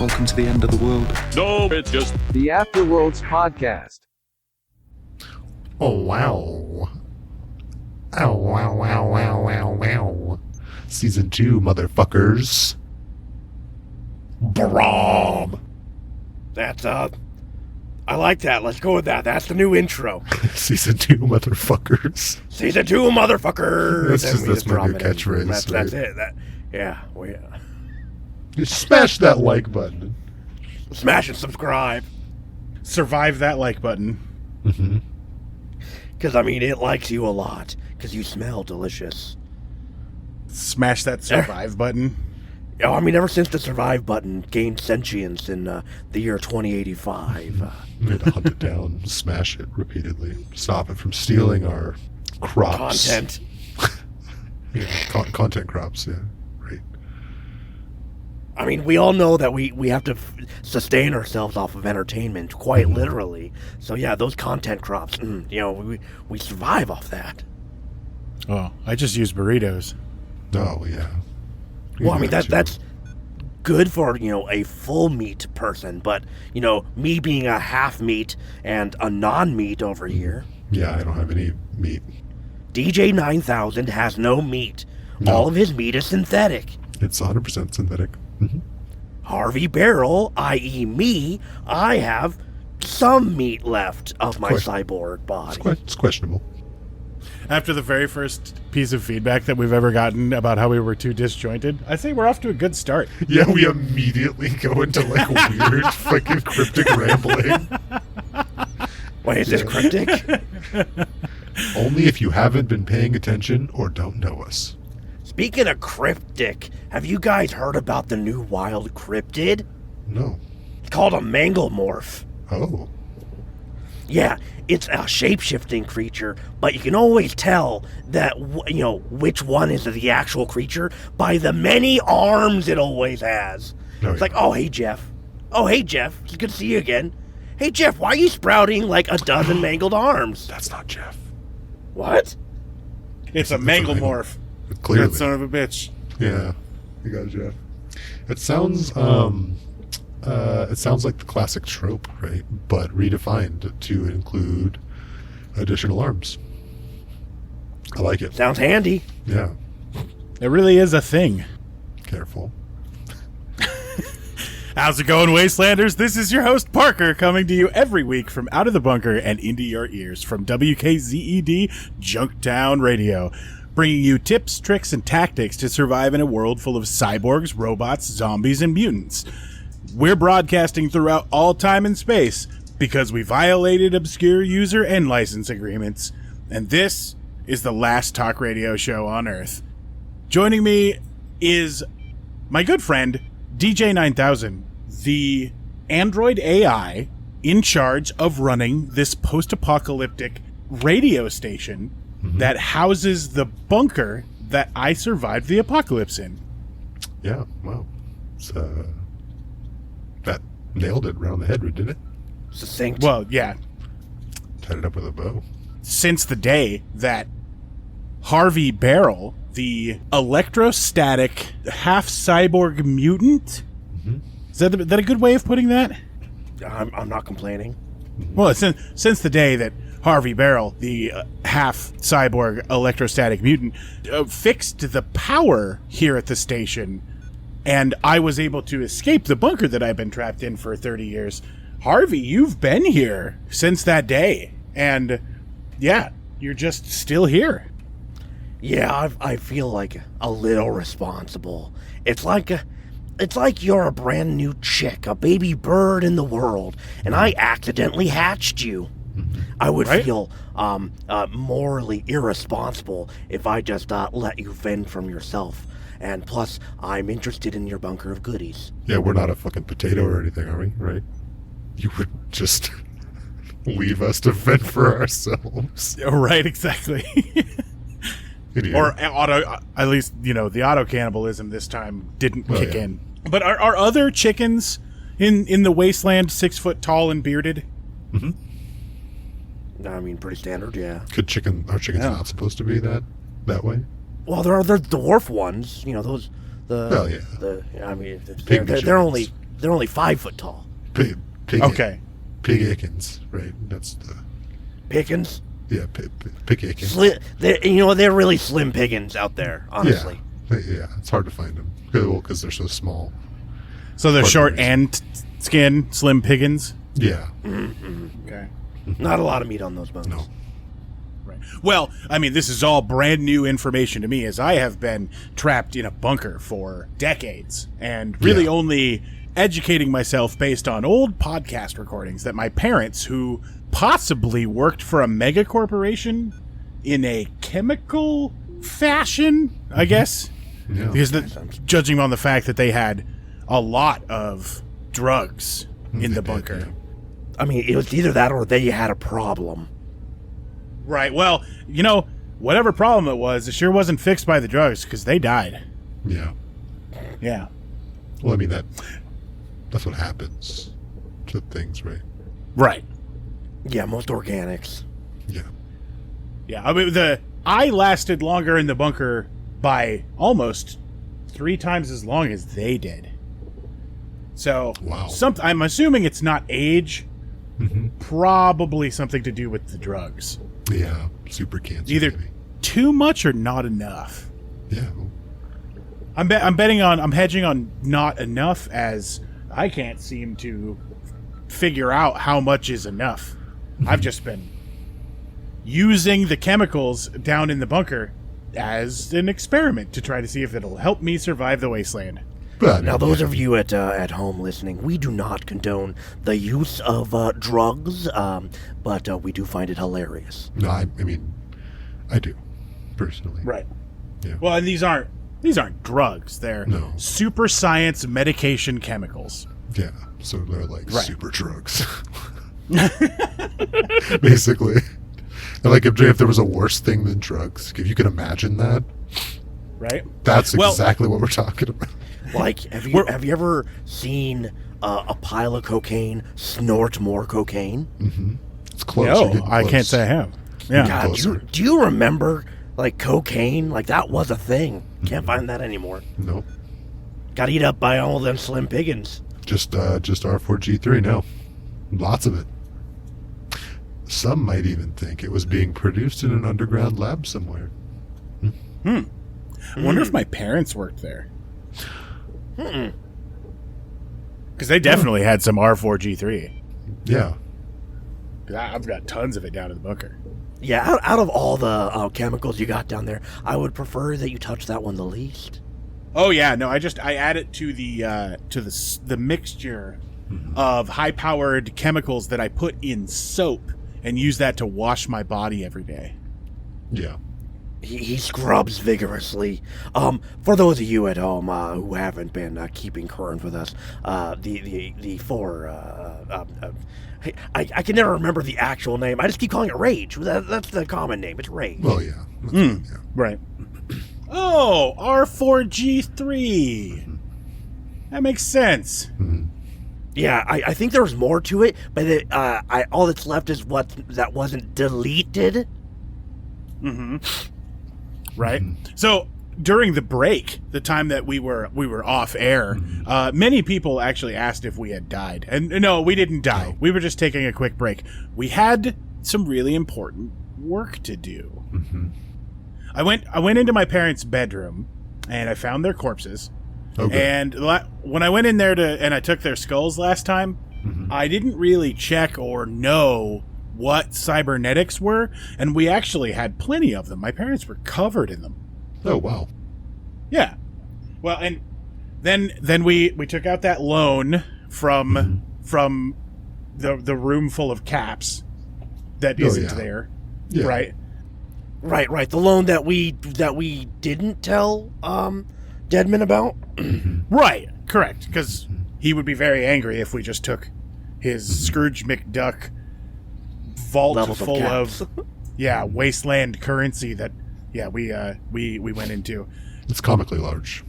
Welcome to the end of the world. No, it's just the Afterworlds podcast. Oh, wow. Ow, wow, wow, wow, wow, wow. Season 2, motherfuckers. Brom. That's, I like that. Let's go with that. That's the new intro. Season 2, motherfuckers. Season 2, motherfuckers. That's my new catchphrase. That's it. Yeah. Just smash that like button. Smash and subscribe. Survive that like button. Mm-hmm. Because, it likes you a lot. Because you smell delicious. Smash that survive button. Oh, ever since the survive button gained sentience in the year 2085. We had to hunt it down, smash it repeatedly, stop it from stealing our crops. Content. Yeah, content crops, yeah. Right. We all know that we have to sustain ourselves off of entertainment, quite literally. So, yeah, those content crops, we survive off that. Oh, I just use burritos. Oh, yeah. Well, that's good for, a full meat person, but, me being a half meat and a non-meat over here. Yeah, I don't have any meat. DJ 9000 has no meat. No. All of his meat is synthetic. It's 100% synthetic. Mm-hmm. Harvey Barrel, i.e. me, I have some meat left of my cyborg body. It's questionable. After the very first piece of feedback that we've ever gotten about how we were too disjointed, I say we're off to a good start. Yeah, we immediately go into weird fucking cryptic rambling. Wait, is this cryptic? Only if you haven't been paying attention or don't know us. Speaking of cryptic, have you guys heard about the new wild cryptid? No. It's called a manglemorph. Oh. Yeah, it's a shape-shifting creature, but you can always tell that, which one is the actual creature by the many arms it always has. It's like, oh, hey, Jeff. Oh, hey, Jeff. It's good to see you again. Hey, Jeff, why are you sprouting like a dozen mangled arms? That's not Jeff. What? It's a manglemorph. Clearly. That son of a bitch. Yeah. You got it, Jeff. It sounds, like the classic trope, right? But redefined to include additional arms. I like it. Sounds handy. Yeah. It really is a thing. Careful. How's it going, Wastelanders? This is your host, Parker, coming to you every week from out of the bunker and into your ears from WKZED Junktown Radio, bringing you tips, tricks, and tactics to survive in a world full of cyborgs, robots, zombies, and mutants. We're broadcasting throughout all time and space because we violated obscure user and license agreements, and this is the last talk radio show on Earth. Joining me is my good friend, DJ 9000, the android AI in charge of running this post-apocalyptic radio station that houses the bunker that I survived the apocalypse in. Yeah, wow. It's, that nailed it around the head, didn't it? Succinct. Well, yeah. Tied it up with a bow. Since the day that Harvey Barrel, the electrostatic half-cyborg mutant, is that a good way of putting that? I'm not complaining. Well, since the day that Harvey Barrel, the half-cyborg electrostatic mutant, fixed the power here at the station, and I was able to escape the bunker that I've been trapped in for 30 years. Harvey, you've been here since that day, and yeah, you're just still here. Yeah, I feel like a little responsible. It's like you're a brand new chick, a baby bird in the world, and I accidentally hatched you. I would feel morally irresponsible if I just let you fend from yourself. And plus, I'm interested in your bunker of goodies. Yeah, we're not a fucking potato or anything, are we? Right? You would just leave us to fend for ourselves. Right, exactly. Idiot. Or at least, the auto cannibalism this time didn't kick in. But are other chickens in the wasteland 6 foot tall and bearded? Mm-hmm. Pretty standard, yeah. Are chickens not supposed to be that way? Well, there are the dwarf ones. You know those. Oh, yeah. I mean, Pygmy they're chickens. only 5 foot tall. Pig, Okay. Pig Akins, right? That's the Pickens. yeah. Pig Akins. They're really slim pickings out there. Honestly. Yeah. It's hard to find them. Well, because they're so small. So they're Partners. short and skin, slim piggins. Yeah. Okay. Not a lot of meat on those bones. No. Right. Well, I mean, this is all brand new information to me, as I have been trapped in a bunker for decades and really Yeah. only educating myself based on old podcast recordings that my parents, who possibly worked for a mega corporation in a chemical fashion, I guess, Yeah. because judging on the fact that they had a lot of drugs in the bunker. I mean, it was either that or they had a problem. Right. Well, whatever problem it was, it sure wasn't fixed by the drugs because they died. Yeah. Yeah. Well, I mean that's what happens to things, right? Right. Yeah, most organics. Yeah. Yeah. I mean, I lasted longer in the bunker by almost 3 times as long as they did. So, Wow. I'm assuming it's not age. Mm-hmm. Probably something to do with the drugs. Yeah. Super cancer. Either maybe. too much or not enough. Yeah. I'm hedging on not enough, as I can't seem to figure out how much is enough. I've just been using the chemicals down in the bunker as an experiment to try to see if it'll help me survive the wasteland. But Now, those of you at home listening, we do not condone the use of drugs, but we do find it hilarious. No, I mean, I do personally. Right. Yeah. Well, and these aren't drugs. They're No. super science medication chemicals. Yeah. So they're like Right. super drugs. Basically. And like if there was a worse thing than drugs, if you could imagine that, Right. that's Well- exactly what we're talking about. Like, have you ever seen a pile of cocaine snort more cocaine? It's close. You're No, getting I can't close. say I have. Yeah. God, closer. do you remember like cocaine? Like that was a thing. Can't find that anymore. Nope. Got eat up by all them slim piggins. Just R4G3 now. Lots of it. Some might even think it was being produced in an underground lab somewhere. I wonder if my parents worked there. Because they definitely had some R4G3. Yeah. 'Cause I've got tons of it down in the bunker. Yeah, out of all the chemicals you got down there, I would prefer that you touch that one the least. Oh yeah, no, I add it to the mixture of high-powered chemicals that I put in soap and use that to wash my body every day. Yeah. He scrubs vigorously. For those of you at home who haven't been keeping current with us, the four. I can never remember the actual name. I just keep calling it Rage. That's the common name. It's Rage. Well, yeah. Yeah. Right. Oh, R4G3. That makes sense. Yeah, I think there was more to it, but all that's left is what that wasn't deleted. Right. So during the break, the time that we were off air, many people actually asked if we had died, and no, we didn't die. No. We were just taking a quick break. We had some really important work to do. I went into my parents' bedroom, and I found their corpses. Okay. And when I went in there and I took their skulls last time, I didn't really check or know what cybernetics were, and we actually had plenty of them. My parents were covered in them. Oh, wow. Yeah. Well, and then we took out that loan from the room full of caps that isn't yeah. there. Yeah. Right. Right. The loan that we didn't tell Deadman about. Right. Correct. Because he would be very angry if we just took his Scrooge McDuck vault Levels of full caps. of wasteland currency that we went into. It's comically large.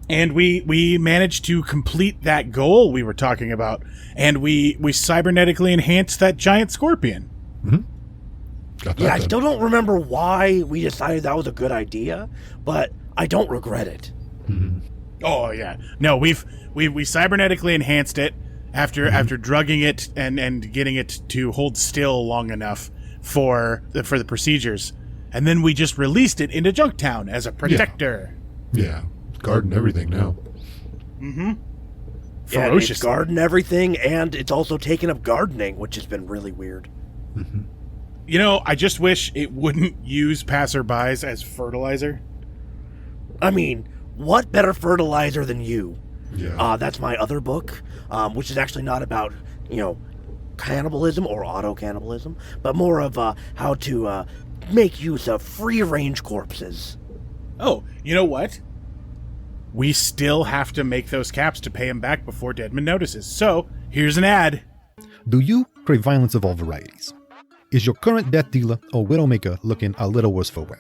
And we managed to complete that goal we were talking about, and we cybernetically enhanced that giant scorpion. Got that Yeah, I done. still don't remember why we decided that was a good idea, but I don't regret it. Oh yeah, no, we cybernetically enhanced it after drugging it and getting it to hold still long enough for the procedures, and then we just released it into Junktown as a protector. Yeah, garden everything now. Yeah, it's Ferociously. garden everything, and it's also taken up gardening, which has been really weird. You know, I just wish it wouldn't use passerbys as fertilizer. I mean, what better fertilizer than you? Yeah. That's my other book, which is actually not about, cannibalism or auto-cannibalism, but more of how to make use of free-range corpses. Oh, you know what? We still have to make those caps to pay him back before Deadman notices. So, here's an ad. Do you crave violence of all varieties? Is your current death dealer or widowmaker looking a little worse for wear?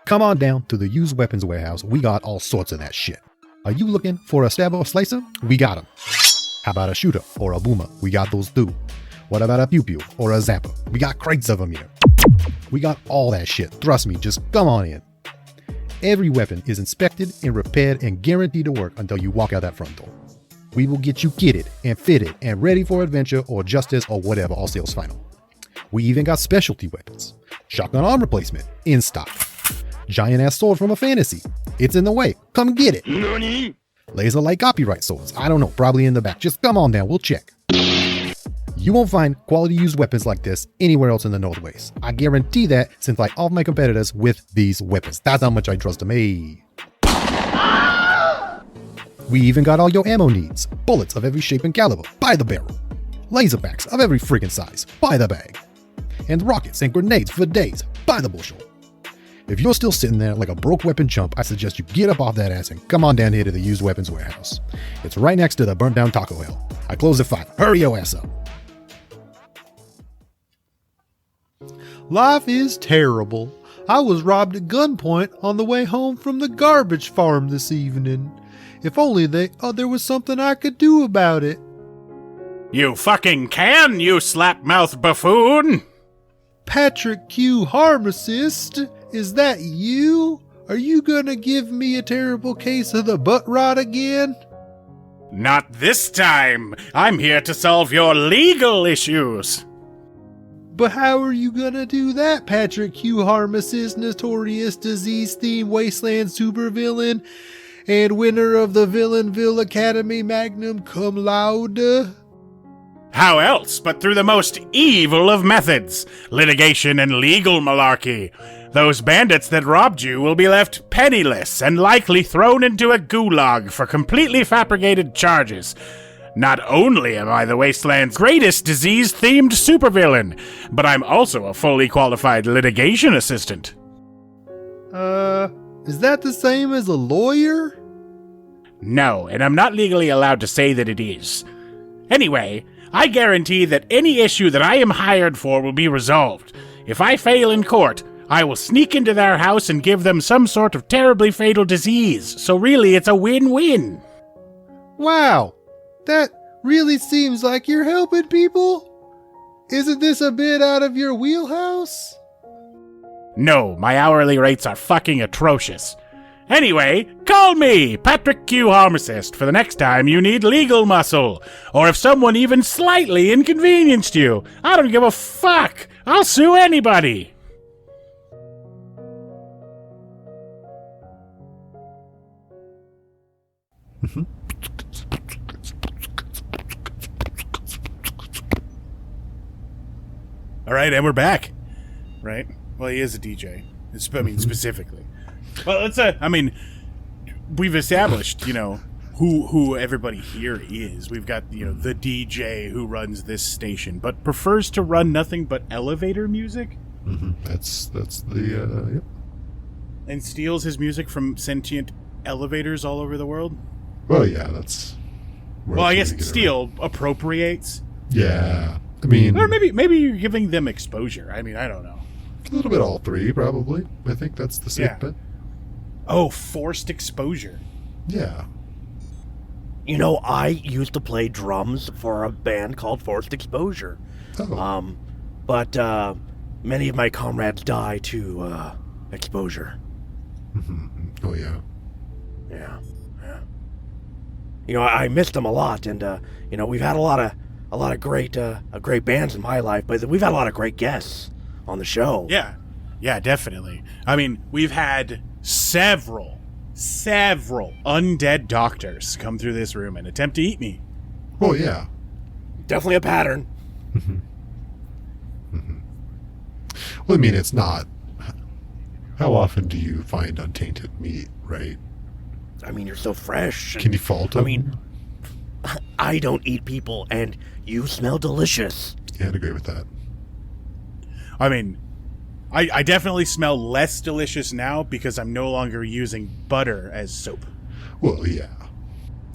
Come on down to the used weapons warehouse. We got all sorts of that shit. Are you looking for a stabber or slicer? We got them. How about a shooter or a boomer? We got those too. What about a pew-pew or a zapper? We got crates of them here. We got all that shit. Trust me, just come on in. Every weapon is inspected and repaired and guaranteed to work until you walk out that front door. We will get you kitted and fitted and ready for adventure or justice or whatever, all sales final. We even got specialty weapons. Shotgun arm replacement, in stock. Giant ass sword from a fantasy. It's in the way. Come get it. NANI? Laser light copyright swords. I don't know, probably in the back. Just come on down, we'll check. You won't find quality used weapons like this anywhere else in the Northwest. I guarantee that since I off my competitors with these weapons. That's how much I trust them. Hey. We even got all your ammo needs. Bullets of every shape and caliber, by the barrel. Laser packs of every freaking size, by the bag. And rockets and grenades for days, by the bushel. If you're still sitting there like a broke weapon chump, I suggest you get up off that ass and come on down here to the used weapons warehouse. It's right next to the burnt down Taco Hell. I close at 5. Hurry your ass up. Life is terrible. I was robbed at gunpoint on the way home from the garbage farm this evening. If only there was something I could do about it. You fucking can, you slap-mouthed buffoon! Patrick Q. Harmacist, is that you? Are you gonna give me a terrible case of the butt rot again? Not this time! I'm here to solve your legal issues! But how are you gonna do that, Patrick Q. Harmacist, notorious disease-themed wasteland supervillain and winner of the Villainville Academy Magnum Cum Laude? How else but through the most evil of methods, litigation and legal malarkey. Those bandits that robbed you will be left penniless and likely thrown into a gulag for completely fabricated charges. Not only am I the Wasteland's greatest disease-themed supervillain, but I'm also a fully qualified litigation assistant. Is that the same as a lawyer? No, and I'm not legally allowed to say that it is. Anyway, I guarantee that any issue that I am hired for will be resolved. If I fail in court, I will sneak into their house and give them some sort of terribly fatal disease. So really, it's a win-win. Wow, that really seems like you're helping people. Isn't this a bit out of your wheelhouse? No, my hourly rates are fucking atrocious. Anyway, call me, Patrick Q. Harmacist, for the next time you need legal muscle. Or if someone even slightly inconvenienced you. I don't give a fuck. I'll sue anybody. All right, and we're back. Right? Well, he is a DJ. Specifically. Well, let's. We've established, who everybody here is. We've got, the DJ who runs this station, but prefers to run nothing but elevator music. Mm-hmm. That's the yep. And steals his music from sentient elevators all over the world. Well, yeah, that's. Well, I guess steal appropriates. Yeah, I mean, or maybe you're giving them exposure. I don't know. A little bit all three, probably. I think that's the safe bet. Oh, forced exposure. Yeah. I used to play drums for a band called Forced Exposure. Oh. But many of my comrades die to exposure. Oh, yeah. Yeah. I missed them a lot, and we've had a lot of great bands in my life, but we've had a lot of great guests on the show. Yeah, definitely. I mean, we've had several undead doctors come through this room and attempt to eat me. Oh, yeah. Definitely a pattern. Well, I mean, it's not. How often do you find untainted meat, right? I mean, you're so fresh. Can you fault them? I mean, I don't eat people, and you smell delicious. Yeah, I'd agree with that. I mean, I definitely smell less delicious now because I'm no longer using butter as soap. Well, yeah.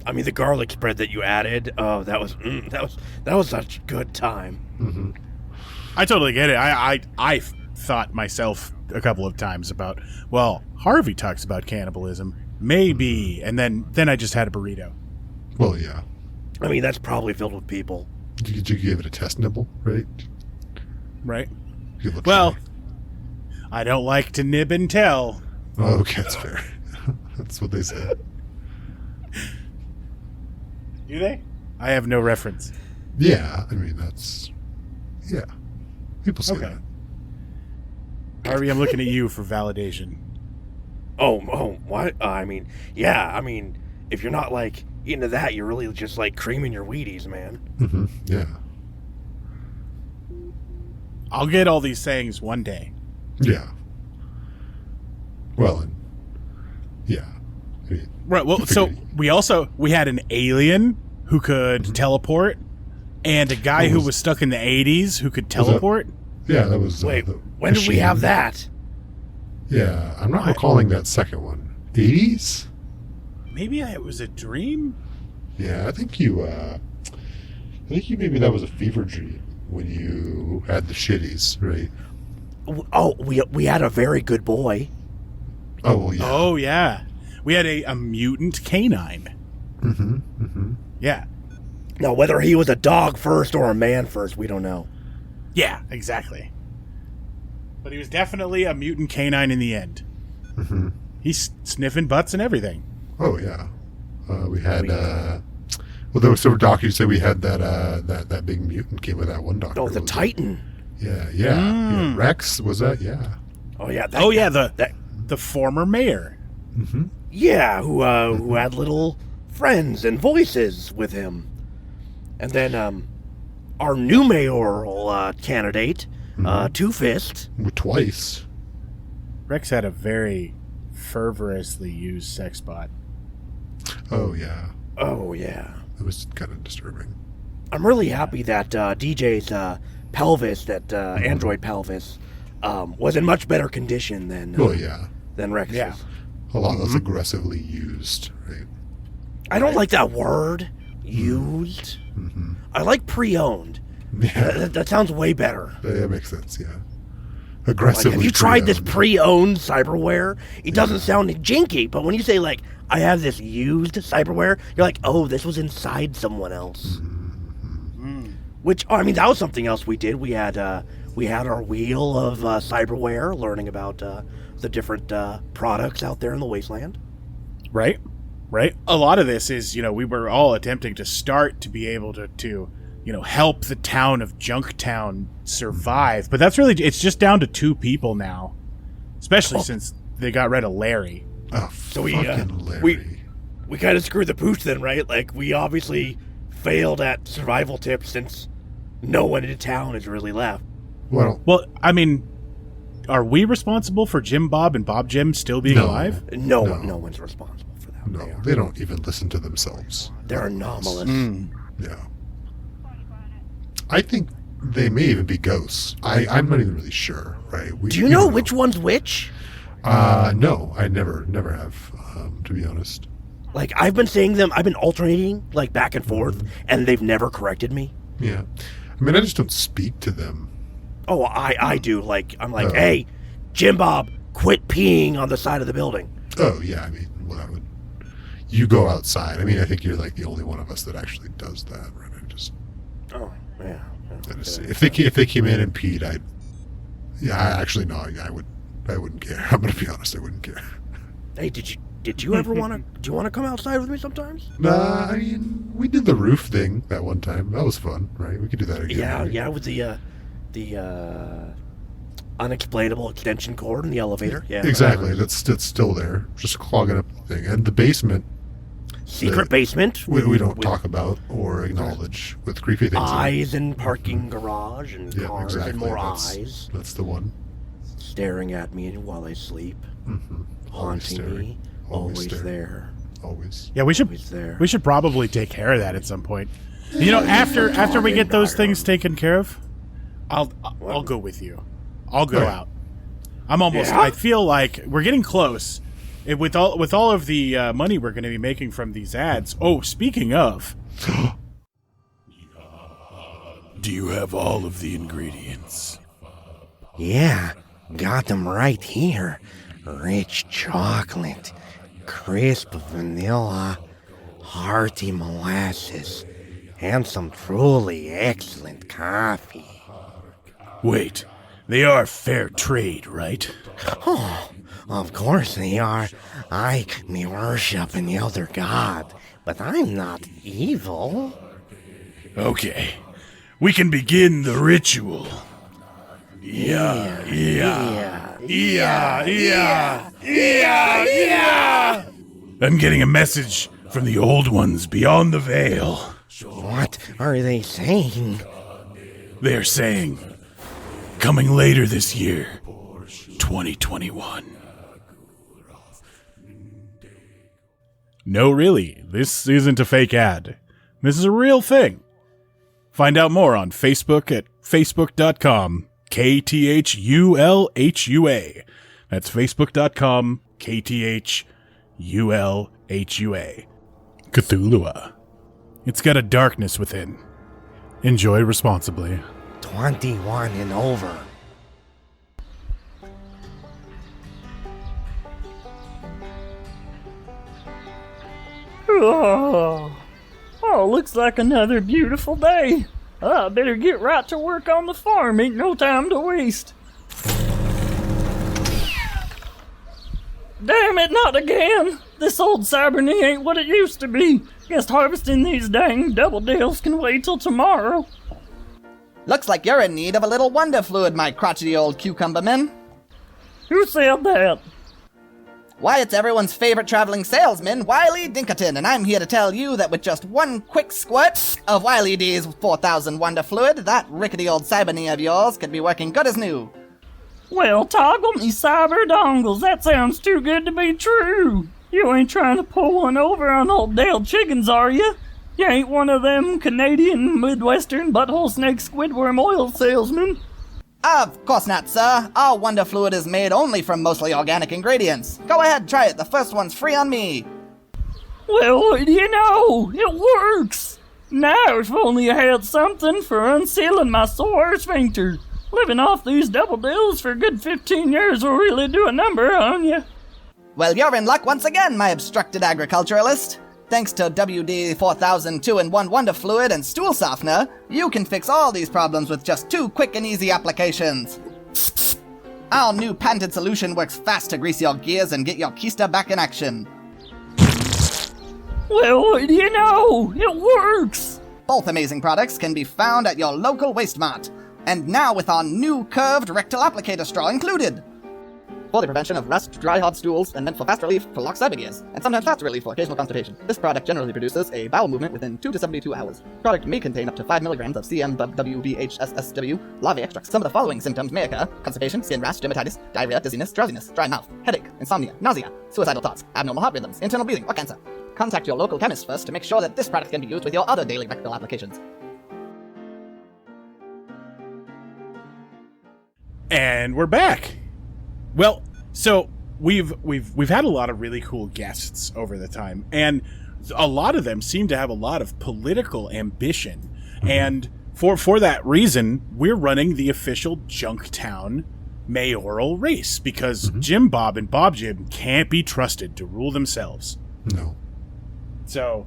I mean, the garlic spread that you added, that was such a good time. I totally get it. I thought myself a couple of times about, well, Harvey talks about cannibalism, maybe, and then I just had a burrito. Well, yeah. I mean, that's probably filled with people. Did you give it a test nibble, right? Right. Give it a Well, try. I don't like to nib and tell. Oh, okay, that's fair. That's what they say. Do they? I have no reference. Yeah, I mean, that's... Yeah. People say Okay. that. Harvey, I'm looking at you for validation. Oh, what? I mean, yeah, if you're not, into that, you're really just, creaming your Wheaties, man. Yeah. I'll get all these sayings one day. Yeah. Well, and... Yeah. I mean, Right. Well, so we had an alien who could teleport, and a guy who was stuck in the 80s who could teleport. yeah, that was... Wait, the when did we have machine. that? Yeah, I'm not recalling that second one. 80s? Maybe it was a dream. Yeah, I think you maybe that was a fever dream when you had the shitties, right? Oh, we had a very good boy. Oh, well, yeah. Oh yeah, we had a mutant canine. Yeah. Now, whether he was a dog first or a man first, we don't know. Yeah, exactly. But he was definitely a mutant canine in the end. He's sniffing butts and everything. Oh, yeah. We had, well, there was several doctors say we had that big mutant came with that one doctor. Oh, the Titan. Yeah. Yeah, Rex, was that? Yeah. Oh, yeah. The former mayor. Yeah, who had little friends and voices with him. And then, our new mayoral candidate, Two-Fist. Twice. Rex had a very fervorously used sex bot. Oh, yeah. Oh, yeah. It was kind of disturbing. I'm really happy that DJ's pelvis, that android pelvis, was in much better condition than Rex's. Yeah. A lot less aggressively used, right? I don't like that word, used. I like pre-owned. Yeah. That sounds way better. That makes sense, yeah. Aggressively Have you tried this pre-owned. pre-owned cyberware? It doesn't sound jinky, but when you say, I have this used cyberware, you're like, oh, this was inside someone else. Which, that was something else we did. We had our wheel of cyberware, learning about the different products out there in the wasteland. Right. A lot of this is, we were all attempting to start to be able to help the town of Junktown survive. But that's really, it's just down to 2 people now, especially since they got rid of Larry. Oh, So Larry. we kind of screwed the pooch then, right? We obviously failed at survival tips since no one in town has really left. Well, Are we responsible for Jim Bob and Bob Jim still being alive? No one's responsible for that. no, they don't even listen to themselves. They're anomalous. Yeah. I think they may even be ghosts. I'm not even really sure, right? Do you know which one's which? No, I never have, to be honest. I've been saying them, I've been alternating, back and forth, and they've never corrected me. Yeah. I just don't speak to them. Oh, I do. I'm like, hey, Jim Bob, quit peeing on the side of the building. Oh, yeah, you go outside. I think you're the only one of us that actually does that, right? Oh, yeah. If they came in and peed, Yeah, actually, no. I wouldn't care. I'm gonna be honest. I wouldn't care. Hey, did you ever want to? Do you want to come outside with me sometimes? Nah, I mean, we did the roof thing that one time. That was fun, right? We could do that again. Yeah, right? yeah, with the unexplainable extension cord in the elevator. Yeah, Exactly. That's still there, just clogging up the thing. And the basement. Secret basement. We don't talk about or acknowledge with creepy things. Eyes in parking garage and Yeah, cars exactly. and more That's- eyes That's the one. staring at me while I sleep, Mm-hmm. haunting me. Always staring. there. Always. Yeah, we should Always there. we should probably take care of that at some point. You know, after we get those things taken care of, I'll go with you. I'll go out. I'm almost. Yeah? I feel like we're getting close. With all of the money we're going to be making from these ads. Oh, speaking of, do you have all of the ingredients? Yeah, got them right here. Rich chocolate, crisp vanilla, hearty molasses, and some truly excellent coffee. Wait, they are fair trade, right? Oh, of course they are. I may worship an elder god, but I'm not evil. Okay, we can begin the ritual. Yeah. I'm getting a message from the old ones beyond the veil. What are they saying? They're saying, coming later this year, 2021. No, really, this isn't a fake ad. This is a real thing. Find out more on Facebook at facebook.com, KTHULHUA. That's facebook.com, KTHULHUA. Cthulhu. It's got a darkness within. Enjoy responsibly. 21 and over. Oh, looks like another beautiful day. I better get right to work on the farm. Ain't no time to waste. Damn it, not again! This old Cyberny ain't what it used to be. Guess harvesting these dang double deals can wait till tomorrow. Looks like you're in need of a little wonder fluid, my crotchety old cucumberman. Who said that? Why, it's everyone's favorite traveling salesman, Wiley Dinkerton, and I'm here to tell you that with just one quick squirt of Wiley D's 4000 wonder fluid, that rickety old Cyberny of yours could be working good as new. Well, toggle me cyber dongles. That sounds too good to be true. You ain't trying to pull one over on old Dale Chickens, are you? You ain't one of them Canadian, Midwestern, butthole snake squidworm oil salesmen. Of course not, sir. Our wonder fluid is made only from mostly organic ingredients. Go ahead, try it. The first one's free on me. Well, what do you know? It works. Now, if only I had something for unsealing my sore sphincter. Living off these double deals for a good 15 years will really do a number on you. Well, you're in luck once again, my obstructed agriculturalist. Thanks to WD 4000 2-in-1 Wonder Fluid and Stool Softener, you can fix all these problems with just 2 quick and easy applications. Our new patented solution works fast to grease your gears and get your keister back in action. Well, what do you know? It works. Both amazing products can be found at your local Waste Mart. And now with our new curved rectal applicator straw included. For the prevention of rust, dry, hard stools, and meant for fast relief for locked cyber gears, and sometimes faster relief for occasional constipation. This product generally produces a bowel movement within 2 to 72 hours. Product may contain up to 5 milligrams of CMWBHSSW larvae extracts. Some of the following symptoms may occur: constipation, skin rash, dermatitis, diarrhea, dizziness, drowsiness, dry mouth, headache, insomnia, nausea, suicidal thoughts, abnormal heart rhythms, internal bleeding, or cancer. Contact your local chemist first to make sure that this product can be used with your other daily rectal applications. And we're back. Well, so we've had a lot of really cool guests over the time, and a lot of them seem to have a lot of political ambition. And for that reason, we're running the official Junktown mayoral race because Jim Bob and Bob Jim can't be trusted to rule themselves. No. So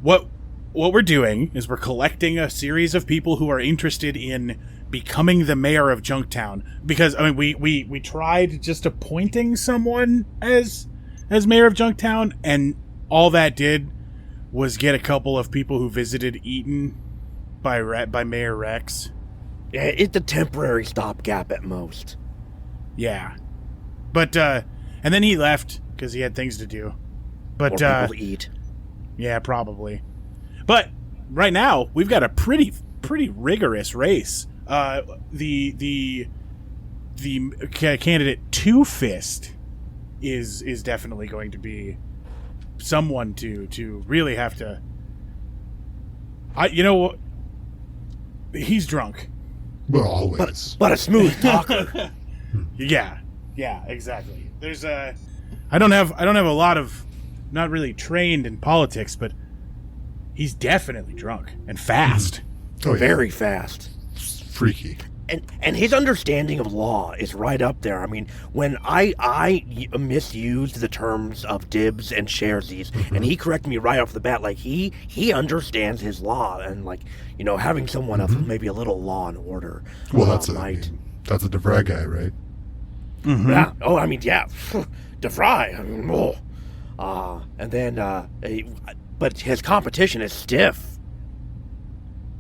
what we're doing is we're collecting a series of people who are interested in becoming the mayor of Junktown. Because, I mean, we tried just appointing someone as mayor of Junktown, and all that did was get a couple of people who visited Eaton by Mayor Rex. Yeah, it's a temporary stopgap at most. Yeah. But, and then he left because he had things to do. But, Or people to eat. Yeah, probably. But right now, we've got a pretty rigorous race. The candidate Two Fist is definitely going to be someone to really have to. He's drunk. Well, always. But a smooth talker. Yeah, exactly. There's I don't have a lot of, not really trained in politics, but he's definitely drunk and fast. Oh, yeah. Very fast. Freaky. And his understanding of law is right up there. I mean, when I misused the terms of dibs and sharesies, and he corrected me right off the bat, like he understands his law, and like, you know, having someone of maybe a little law and order. Well, that's might. that's a DeVry guy, right? Mm-hmm. Yeah. Oh, I mean, yeah. DeVry. I mean, and then, but his competition is stiff,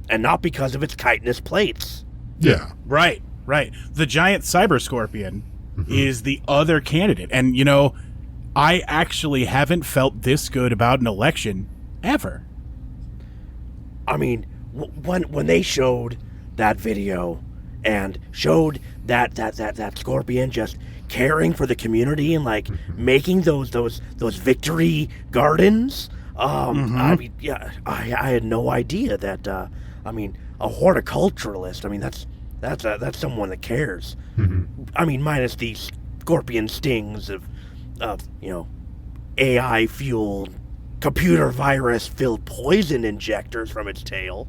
and not because of its chitinous plates. Yeah. Right. The giant cyber scorpion is the other candidate. And, you know, I actually haven't felt this good about an election ever. I mean, when they showed that video and showed that scorpion just caring for the community and like making those victory gardens, I mean, yeah, I had no idea that. I mean, a horticulturalist. I mean, that's someone that cares. I mean, minus the scorpion stings of you know, AI fueled, computer virus filled poison injectors from its tail.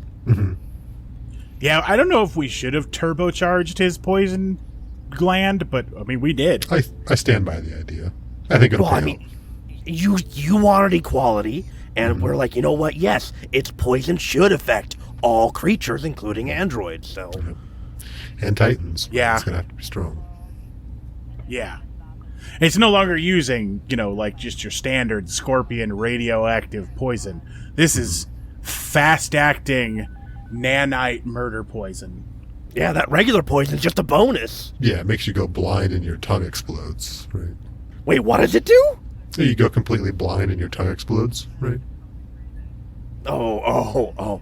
Yeah, I don't know if we should have turbocharged his poison gland, but I mean, we did. I stand by the idea. I think it'll Well, pay I mean, you wanted equality, and we're like, you know what? Yes, its poison should affect all creatures, including androids. So, and Titans. Yeah. It's gonna have to be strong. Yeah. It's no longer using, you know, like just your standard scorpion radioactive poison. This is fast-acting nanite murder poison. yeah, that regular poison's just a bonus. Yeah, it makes you go blind and your tongue explodes, right? Wait, what does it do? You go completely blind and your tongue explodes, right? Oh.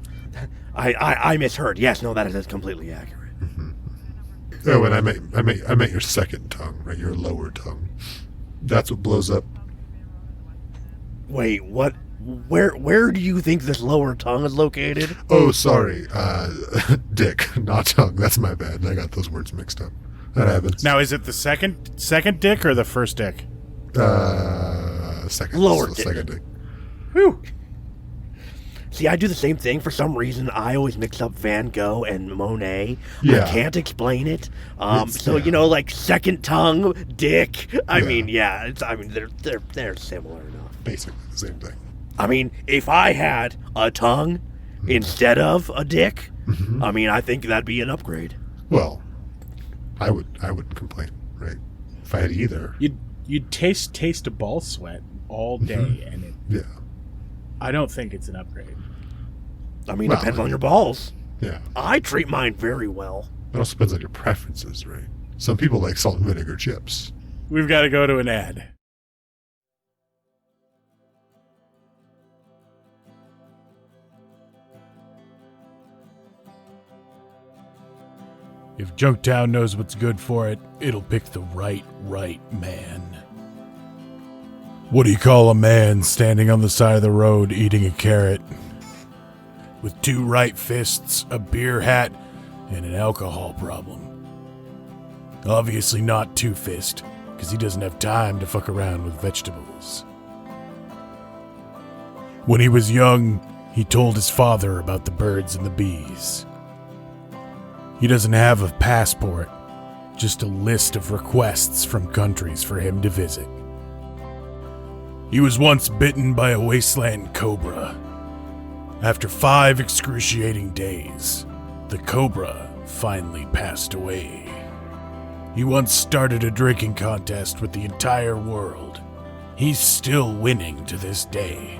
I misheard. Yes, no, that is completely accurate. Oh, and I meant your second tongue, right? Your lower tongue. That's what blows up. Wait, what? Where do you think this lower tongue is located? Oh, sorry. Dick, not tongue. That's my bad. I got those words mixed up. That happens. Now, is it the second dick or the first dick? Second. Lower so dick. Second dick. Whew. See, I do the same thing. For some reason, I always mix up Van Gogh and Monet. Yeah. I can't explain it. It's- So yeah. you know, like second tongue, dick. I Yeah. mean, yeah. They're similar enough. Basically the same thing. I mean, if I had a tongue instead of a dick, I mean, I think that'd be an upgrade. Well, I wouldn't complain, right? If I had either. You'd taste a ball sweat all day, and Yeah. I don't think it's an upgrade. I mean, Well, depends on your balls. Yeah. I treat mine very well. It also depends on your preferences, right? Some people like salt and vinegar chips. We've got to go to an ad. If Junktown knows what's good for it, it'll pick the right man. What do you call a man standing on the side of the road eating a carrot? With 2 right fists, a beer hat, and an alcohol problem. Obviously not Two-Fist, because he doesn't have time to fuck around with vegetables. When he was young, he told his father about the birds and the bees. He doesn't have a passport, just a list of requests from countries for him to visit. He was once bitten by a wasteland cobra. After 5 excruciating days, the cobra finally passed away. He once started a drinking contest with the entire world. He's still winning to this day.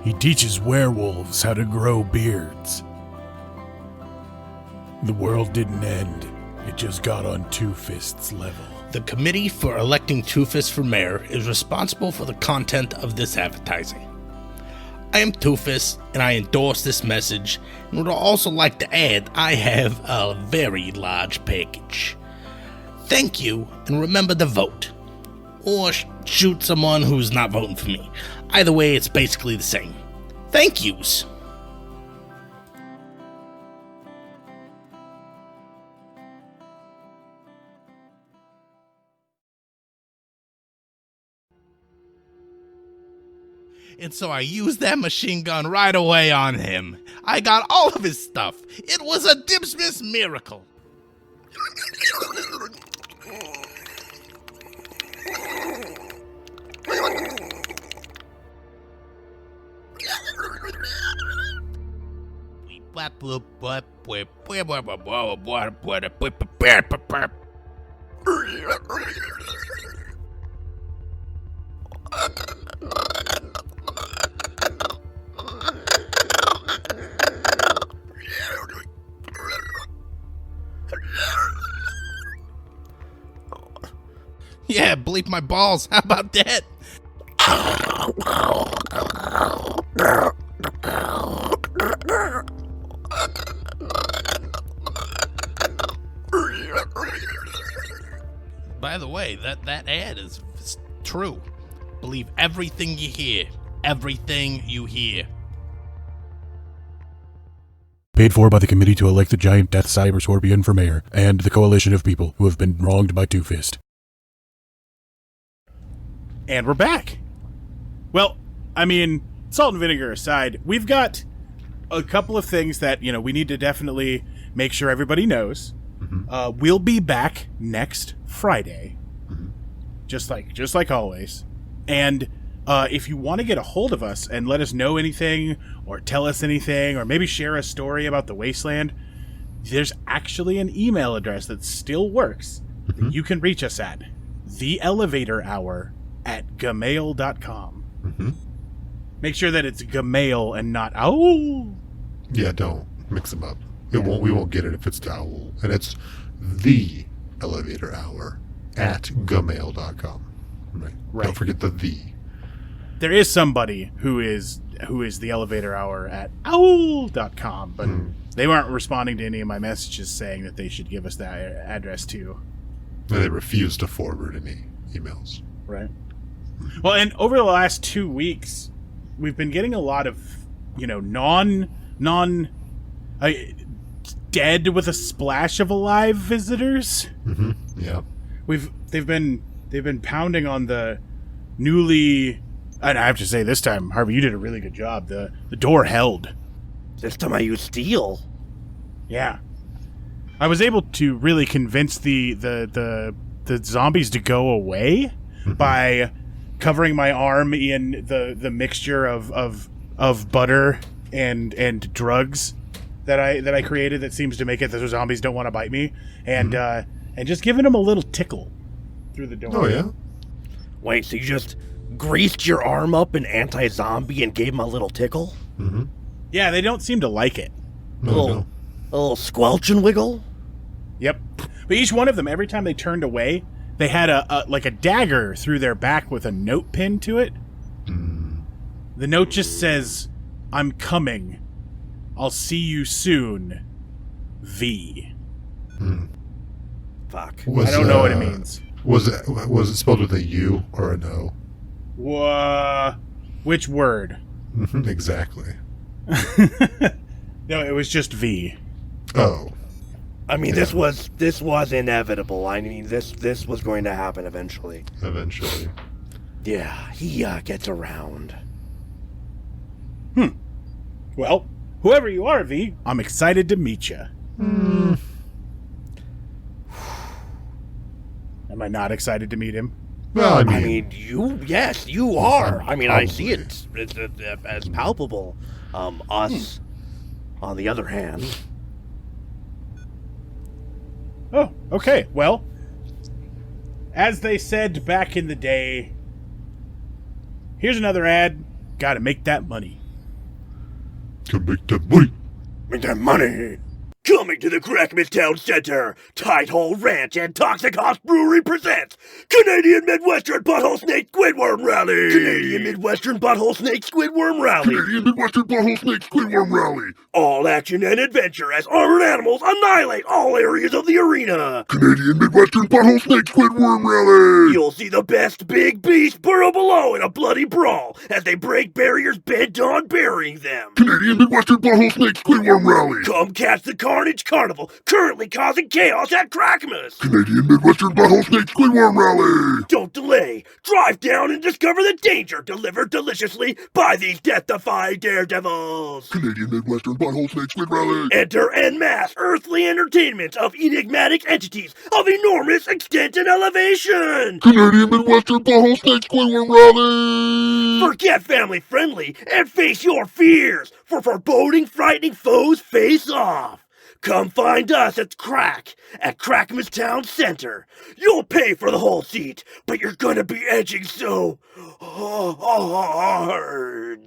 He teaches werewolves how to grow beards. The world didn't end. It just got on Two-Fist's level. The committee for electing Two-Fist for mayor is responsible for the content of this advertising. I am Two-Fist, and I endorse this message, and would also like to add I have a very large package. Thank you, and remember to vote. Or shoot someone who's not voting for me. Either way, it's basically the same. Thank yous. And so I used that machine gun right away on him. I got all of his stuff. It was a Dipsmas miracle. Yeah, bleep my balls. How about that? By the way, that ad is true. Believe everything you hear. Everything you hear. Paid for by the committee to elect the giant death cyber scorpion for mayor, and the coalition of people who have been wronged by Two-Fist. And we're back. Well, I mean, salt and vinegar aside, we've got a couple of things that, we need to definitely make sure everybody knows. Mm-hmm. We'll be back next Friday. Mm-hmm. Just like always. And if you want to get a hold of us and let us know anything, or tell us anything, or maybe share a story about the Wasteland, there's actually an email address that still works that you can reach us at. theelevatorhour@gmail.com. Mm-hmm. Make sure that it's Gmail and not owl. Yeah, don't mix them up. We won't get it if it's owl. And it's theelevatorhour@gmail.com. Right. Don't forget the the. There is somebody who is the elevator hour at owl.com, but they weren't responding to any of my messages saying that they should give us that address too. And they refuse to forward any emails. Right. Well, and over the last 2 weeks, we've been getting a lot of, dead with a splash of alive visitors. Mm-hmm. Yeah. They've been pounding on the newly, and I have to say this time, Harvey, you did a really good job. The door held. This time I used steel. Yeah. I was able to really convince the zombies to go away by covering my arm in the mixture of butter and drugs that I created that seems to make it that the zombies don't want to bite me, and just giving them a little tickle through the door. Oh yeah. Wait, so you just greased your arm up in anti-zombie and gave them a little tickle? Mm-hmm. Yeah, they don't seem to like it. No. A little squelch and wiggle? Yep. But each one of them, every time they turned away, they had a dagger through their back with a note pinned to it. Mm. The note just says, "I'm coming. I'll see you soon. V." Fuck. I don't know what it means. Was it spelled with a U or an O? Which word? Exactly. No, it was just V. Oh. I mean, this was inevitable. I mean, this was going to happen eventually. Eventually. Yeah, he gets around. Well, whoever you are, V, I'm excited to meet you. Am I not excited to meet him? Well, I mean, you are. I mean, I see it. It's as palpable. Us, on the other hand. Oh, okay. Well, as they said back in the day, here's another ad. Gotta make that money. To make that money. Make that money. Coming to the Crackmas Town Center, Tidehole Ranch and Toxic Hoss Brewery presents Canadian Midwestern Butthole Snake Squidworm Rally! Canadian Midwestern Butthole Snake Squidworm Rally! Canadian Midwestern Butthole Snake Squidworm Rally! All action and adventure as armored animals annihilate all areas of the arena! Canadian Midwestern Butthole Snake Squidworm Rally! You'll see the best big beast burrow below in a bloody brawl as they break barriers bent on burying them! Canadian Midwestern Butthole Snake Squidworm Rally! Come catch the Carnage Carnival, currently causing chaos at Crackmas! Canadian Midwestern Butthole Snake Squidworm Rally! Don't delay! Drive down and discover the danger delivered deliciously by these death-defying daredevils! Canadian Midwestern Butthole Snake Squid Rally! Enter en masse earthly entertainment of enigmatic entities of enormous extent and elevation! Canadian Midwestern Butthole Snake Squidworm Rally! Forget family-friendly and face your fears, for foreboding, frightening foes face off! Come find us at Crackmas Town Center. You'll pay for the whole seat, but you're gonna be edging so hard.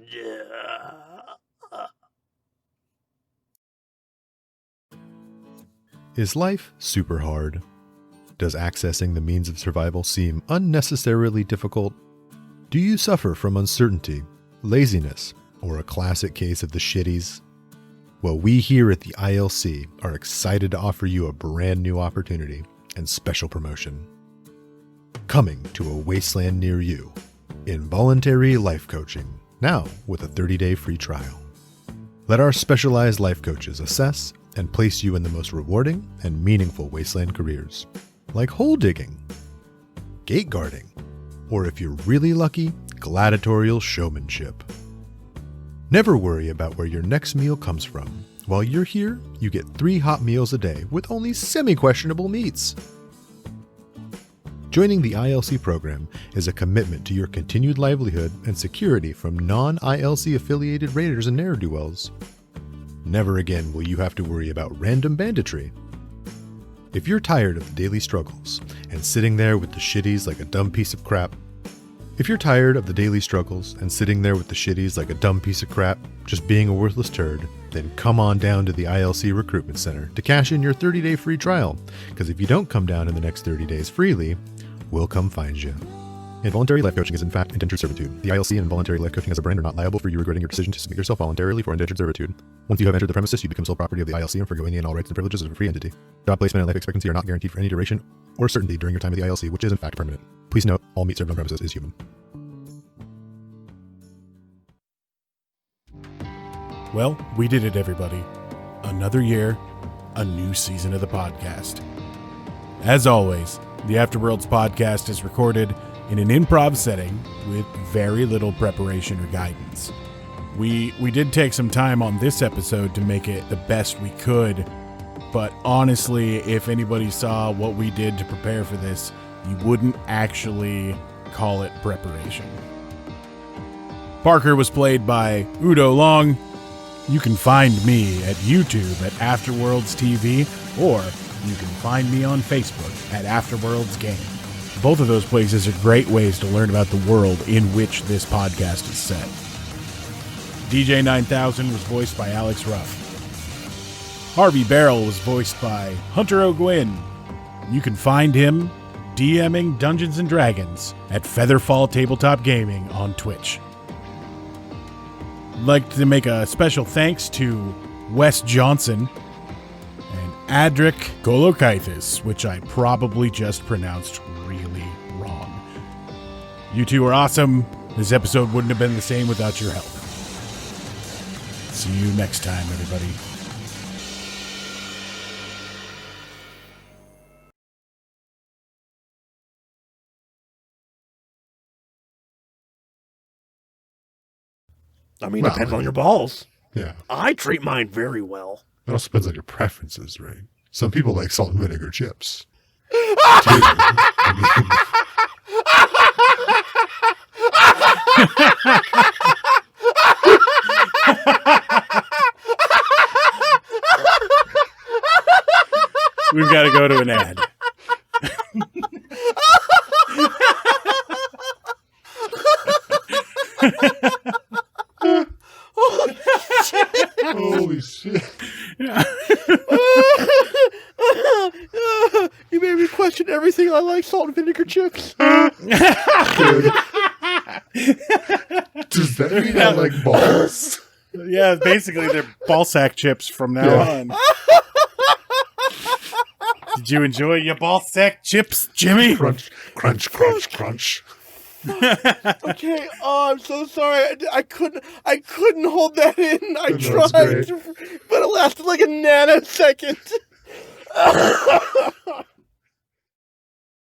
Is life super hard? Does accessing the means of survival seem unnecessarily difficult? Do you suffer from uncertainty, laziness, or a classic case of the shitties? Well, we here at the ILC are excited to offer you a brand new opportunity and special promotion. Coming to a wasteland near you, involuntary life coaching, now with a 30-day free trial. Let our specialized life coaches assess and place you in the most rewarding and meaningful wasteland careers, like hole digging, gate guarding, or if you're really lucky, gladiatorial showmanship. Never worry about where your next meal comes from. While you're here, you get 3 hot meals a day with only semi-questionable meats. Joining the ILC program is a commitment to your continued livelihood and security from non-ILC affiliated raiders and ne'er-do-wells. Never again will you have to worry about random banditry. If you're tired of the daily struggles and sitting there with the shitties like a dumb piece of crap, just being a worthless turd, then come on down to the ILC Recruitment Center to cash in your 30-day free trial, because if you don't come down in the next 30 days freely, we'll come find you. Involuntary life coaching is in fact indentured servitude. The ILC and involuntary life coaching as a brand are not liable for you regretting your decision to submit yourself voluntarily for indentured servitude. Once you have entered the premises, you become sole property of the ILC and forgo any and all rights and privileges of a free entity. Job placement and life expectancy are not guaranteed for any duration or certainty during your time with the ILC, which is in fact permanent. Please note, all meat served on premises is human. Well, we did it, everybody. Another year, a new season of the podcast. As always, the Afterworlds podcast is recorded in an improv setting with very little preparation or guidance. We did take some time on this episode to make it the best we could, but honestly, if anybody saw what we did to prepare for this, you wouldn't actually call it preparation. Parker was played by Udo Long. You can find me at YouTube at Afterworlds TV, or you can find me on Facebook at Afterworlds Game. Both of those places are great ways to learn about the world in which this podcast is set. DJ 9000 was voiced by Alex Ruff. Harvey Barrel was voiced by Hunter O'Gwyn. You can find him DMing Dungeons & Dragons at Featherfall Tabletop Gaming on Twitch. I'd like to make a special thanks to Wes Johnson and Adric Golokaitis, which I probably just pronounced really wrong. You two are awesome. This episode wouldn't have been the same without your help. See you next time, everybody. I mean, it depends on your balls. Yeah. I treat mine very well. It also depends on your preferences, right? Some people like salt and vinegar chips. we've got to go to an ad. Holy shit. You made me question everything. I like salt and vinegar chips. Dude. Does that mean I like balls? Yeah, basically they're ball sack chips from now on. Did you enjoy your ball sack chips, Jimmy? Crunch, crunch, crunch, crunch. Okay. Oh, I'm so sorry. I couldn't hold that in. I That's tried, great. but it lasted like a nanosecond.